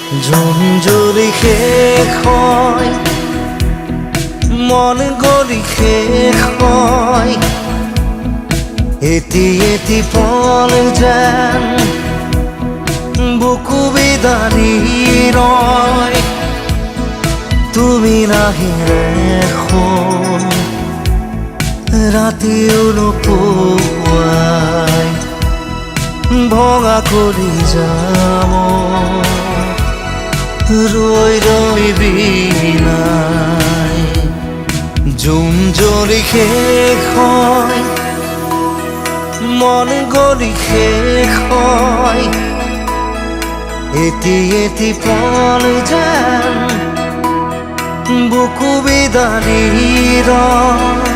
ঝুমঝুৰি শেষ হয়, মন গলি শেষ হয়, এটি এটি পল যেন বুকু বিদাৰি ৰয়। তুমি নাহিলে এখন ৰাতিও নোপোৱাই ভঙা কৰি যাম ৰৈ ৰৈ বিনাই। ঝুমঝুৰি শেষ হয়, মন গলি শেষ হয়, এটি এটি পল যেন বুকু বিদাৰি ৰয়।